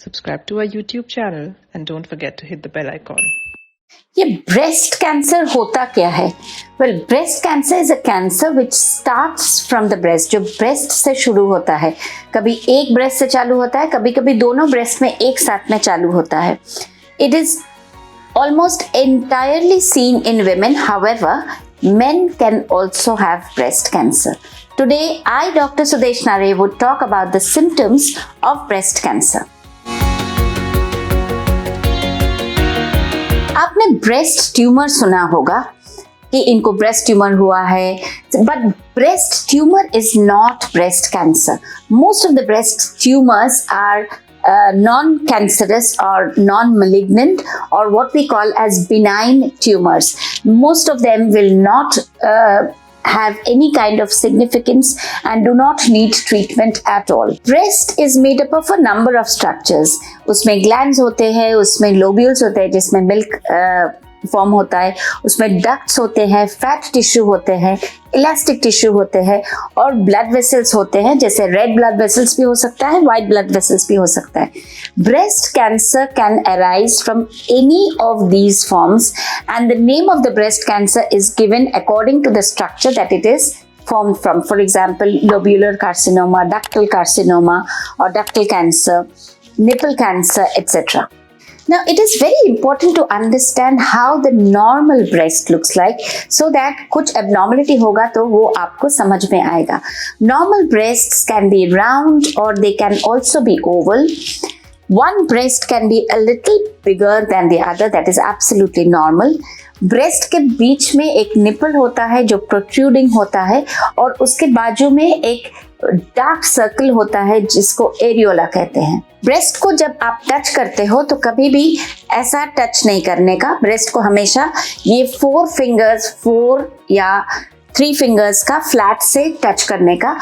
subscribe to our YouTube channel, and don't forget to hit the bell icon. ये breast cancer होता क्या है? Well, breast cancer is a cancer which starts from the breast, जो breast से शुरू होता है। कभी एक ब्रेस्ट से चालू होता है, कभी कभी दोनों ब्रेस्ट में एक साथ में चालू होता है। It is almost entirely seen in women. However, men can also have breast cancer. Today, I, Dr. Sudesh Nare, would talk about the symptoms of breast cancer. आपने ब्रेस्ट ट्यूमर सुना होगा कि इनको ब्रेस्ट ट्यूमर हुआ है, but breast tumor is not breast cancer. Most of the breast tumors are non-cancerous or non-malignant, or what we call as benign tumors. Most of them will not have any kind of significance and do not need treatment at all. Breast is made up of a number of structures. उसमें glands होते हैं, उसमें lobules होते हैं जिसमें milk form होता है, उसमें डक्ट्स होते हैं, फैट टिश्यू होते हैं, इलास्टिक टिश्यू होते हैं और ब्लड वेसल्स होते हैं, जैसे रेड ब्लड वेसल्स भी हो सकता है, व्हाइट ब्लड वेसल्स भी हो सकता है। Breast cancer can arise from any of these forms and the name of the breast cancer is given according to the structure that it is formed from. For example, lobular carcinoma, ductal carcinoma or ductal cancer, nipple cancer, etc. Now, it is very important to understand how the normal breast looks like, so that कुछ abnormality होगा तो वो आपको समझ में आएगा. Normal breasts can be round or they can also be oval. One breast can be a little bigger than the other. That is absolutely normal. Breast के बीच में एक निपल होता है जो प्रोट्रूडिंग होता है और उसके बाजू में एक डार्क सर्कल होता है जिसको एरियोला कहते हैं। ब्रेस्ट को जब आप टच करते हो तो कभी भी ऐसा टच नहीं करने का। ब्रेस्ट को हमेशा ये 4 या 3 फिंगर्स का फ्लैट से टच करने का।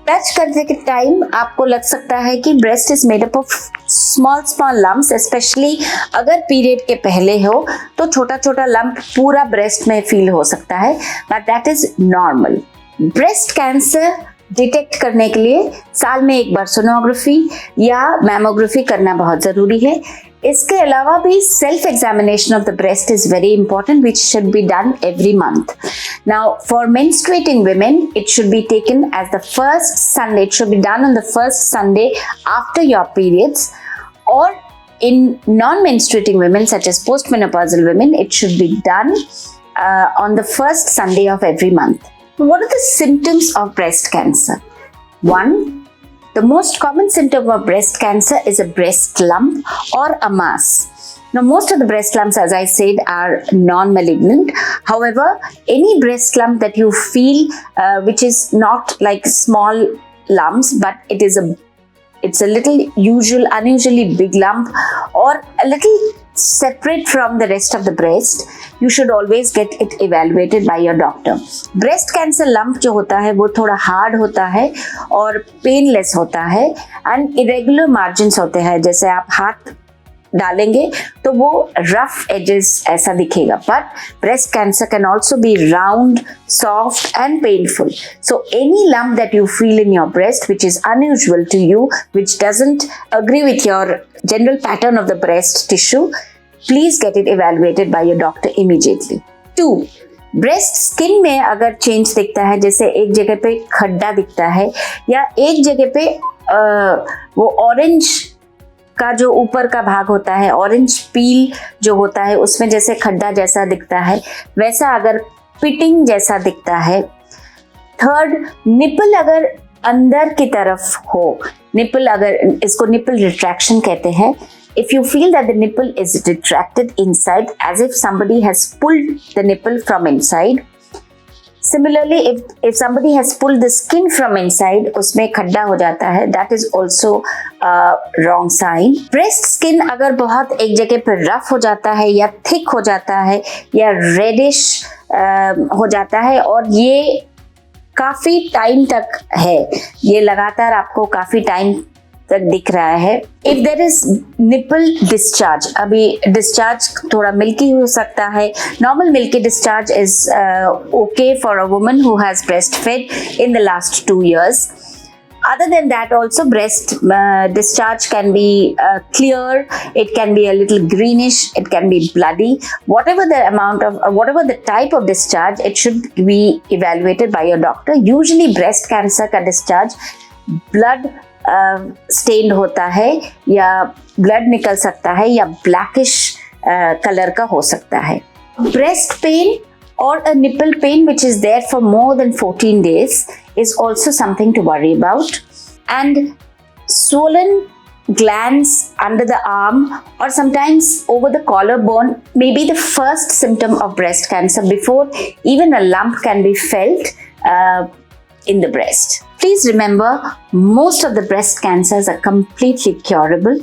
टच करने के टाइम आपको लग सकता है कि breast is made up of small lumps, specially अगर पीरियड के पहले हो तो छोटा छोटा लम्प पूरा ब्रेस्ट में फील हो सकता है, but that is normal. Breast cancer detect करने के लिए साल में एक बार सोनोग्राफी या मैमोग्राफी करना बहुत ज़रूरी है। इसके अलावा भी self examination of the breast is very important, which should be done every month. Now for menstruating women, it should be taken as the first Sunday. It should be done on the first Sunday after your periods, or in non-menstruating women such as postmenopausal women, it should be done on the first Sunday of every month. What are the symptoms of breast cancer? 1. The most common symptom of breast cancer is a breast lump or a mass. Now, most of the breast lumps, as I said, are non-malignant. However, any breast lump that you feel which is not like small lumps, but it's a little unusually big lump or a little separate from the rest of the breast, you should always get it evaluated by your doctor. Breast cancer lump जो होता है वो थोड़ा hard होता है और painless होता है and irregular margins होते हैं, जैसे आप हाथ डालेंगे तो वो रफ एजेस ऐसा दिखेगा। But breast cancer can also be round, soft and painful. So any lump that you feel in your breast which is unusual to you, which doesn't agree with your general pattern of the breast tissue, please get it evaluated by your doctor immediately. 2. Breast skin में अगर change दिखता है, जैसे एक जगह पे खड्डा दिखता है या एक जगह पे वो ऑरेंज का जो ऊपर का भाग होता है, ऑरेंज पील जो होता है उसमें जैसे खड्डा जैसा दिखता है, वैसा अगर पिटिंग जैसा दिखता है। 3. निपल अगर अंदर की तरफ हो, निपल अगर, इसको निपल रिट्रैक्शन कहते हैं। If you feel that the nipple is retracted inside as if somebody has pulled the nipple from inside. Similarly, if somebody has pulled the skin from inside, उसमें खड्डा हो जाता है, that is also a wrong sign. Breast skin अगर बहुत एक जगह पर रफ हो जाता है या थिक हो जाता है या रेडिश हो जाता है और ये काफ़ी टाइम तक है, ये लगातार आपको काफ़ी टाइम तक दिख रहा है। If there is nipple discharge, अभी डिस्चार्ज थोड़ा मिल्की हो सकता है, normal milky discharge is okay for a woman who has breast fed in the last 2 years. Other than that, also breast discharge can be clear, it can be a little greenish, it can be bloody. Whatever the amount of, whatever the type of discharge, it should be evaluated by your doctor. Usually breast cancer का discharge blood stained होता है, या blood निकल सकता है, या blackish color का हो सकता है. Breast pain or a nipple pain which is there for more than 14 days is also something to worry about. And swollen glands under the arm or sometimes over the collarbone may be the first symptom of breast cancer before even a lump can be felt in the breast. Please remember, most of the breast cancers are completely curable.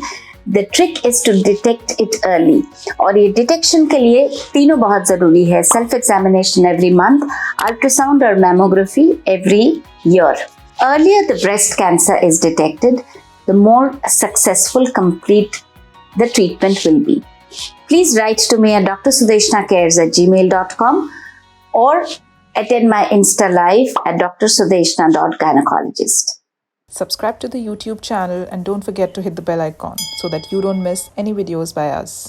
The trick is to detect it early. और ये detection के लिए तीनों बहुत ज़रूरी है. Self examination every month, ultrasound or mammography every year. Earlier the breast cancer is detected, the more successful complete the treatment will be. Please write to me at drsudeshnacares@gmail.com or attend my Insta live at drsudeshna.gynecologist. Subscribe to the YouTube channel and don't forget to hit the bell icon so that you don't miss any videos by us.